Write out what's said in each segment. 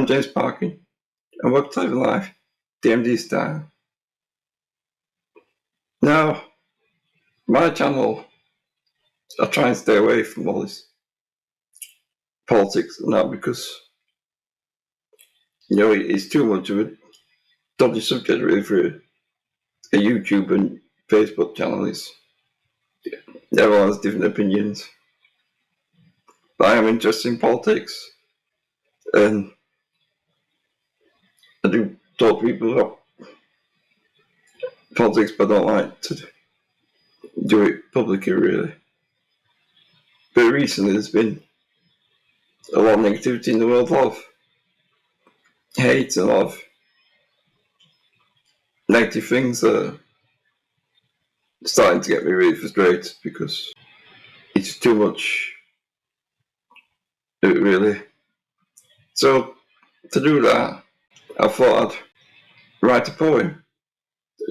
I'm James Parkin, and welcome to Living Life, DMD style. Now, my channel, I try and stay away from all this politics and that because, it's too much of a dodgy subject really for a YouTube and Facebook channel. Everyone has different opinions. But I am interested in politics, and I do talk to people about politics, but I don't like to do it publicly, really. But recently there's been a lot of negativity in the world, a lot of hate, and a lot of negative things that are starting to get me really frustrated because it's too much, really. So, to do that, I thought I'd write a poem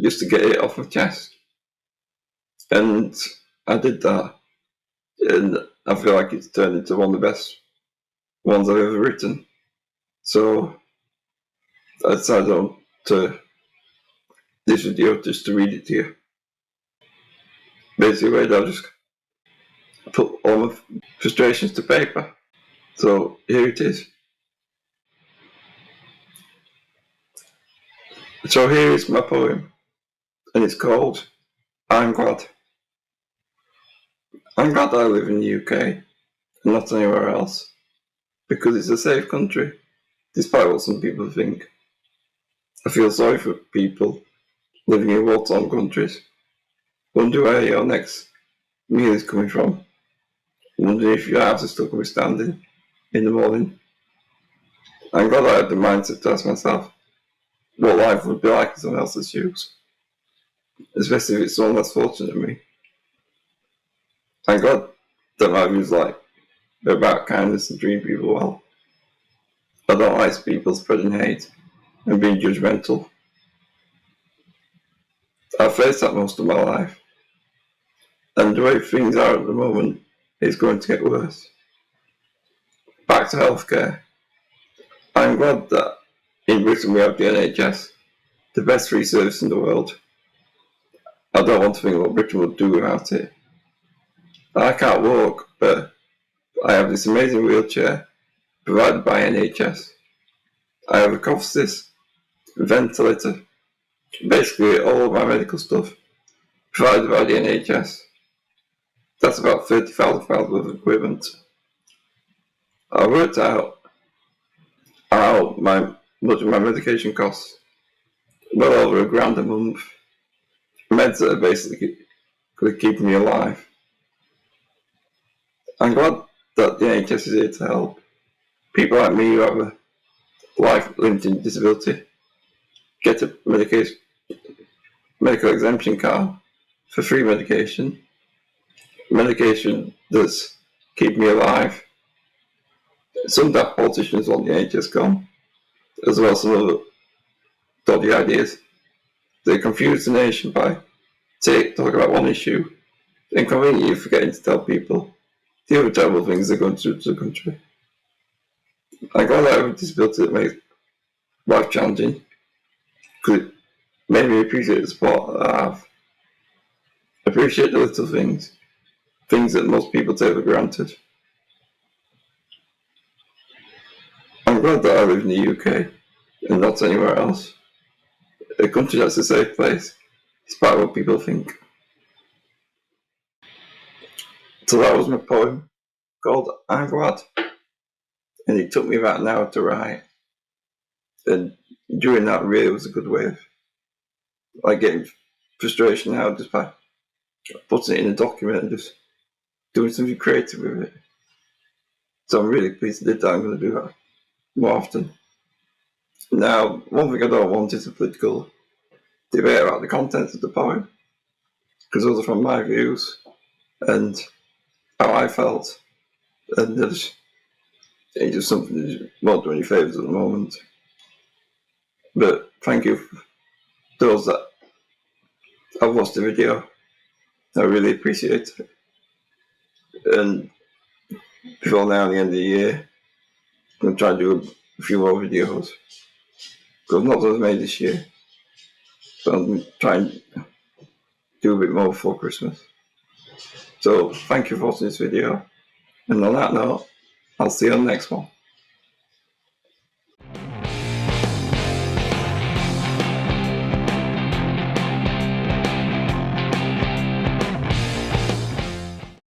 just to get it off my chest. And I did that, and I feel like it's turned into one of the best ones I've ever written. So, I decided on to this video just to read it to you. Basically, I'll just put all my frustrations to paper. So, here it is. So, here is my poem, and it's called I'm Glad. I'm glad I live in the UK, and not anywhere else, because it's a safe country, despite what some people think. I feel sorry for people living in war-torn countries. Wonder where your next meal is coming from. Wonder if your house is still going to be standing in the morning. I'm glad I had the mindset to ask myself what life would be like in someone else's shoes, especially if it's someone less fortunate than me. I'm glad that my views are about kindness and treating people well. I don't like people spreading hate and being judgmental. I've faced that most of my life, and the way things are at the moment is going to get worse. Back to healthcare. I'm glad that in Britain we have the NHS, the best free service in the world. I don't want to think what Britain would do without it. I can't walk, but I have this amazing wheelchair provided by NHS. I have a cough assist, a ventilator, basically all of my medical stuff provided by the NHS. That's about £30,000 worth of equipment. I worked out how much of my medication costs. Well over £1,000 a month. Meds that are basically keeping me alive. I'm glad that the NHS is here to help. People like me who have a life-limiting disability get a medical exemption card for free medication that's keeping me alive. Some daft politicians want the NHS gone, as well as some other dodgy ideas. They confuse the nation by talking about one issue, then conveniently forgetting to tell people the other terrible things they're going through to the country. I'm glad I have a disability that makes life challenging, because it made me appreciate the support that I have. Appreciate the little things that most people take for granted. I'm glad that I live in the UK and not anywhere else. A country that's a safe place, despite what people think. So that was my poem called I'm Glad. And it took me about an hour to write. And doing that really was a good way of getting frustration out just by putting it in a document and just doing something creative with it. So I'm really pleased I did that. I'm going to do that more often. Now, one thing I don't want is a political debate about the contents of the poem, because those are from my views and how I felt, and it's just something that won't do any favours at the moment. But thank you for those that have watched the video. I really appreciate it. And before now, the end of the year, I'm going to try and do a few more videos. Because not as many this year. But I'm trying to do a bit more before Christmas. So thank you for watching this video. And on that note, I'll see you on the next one.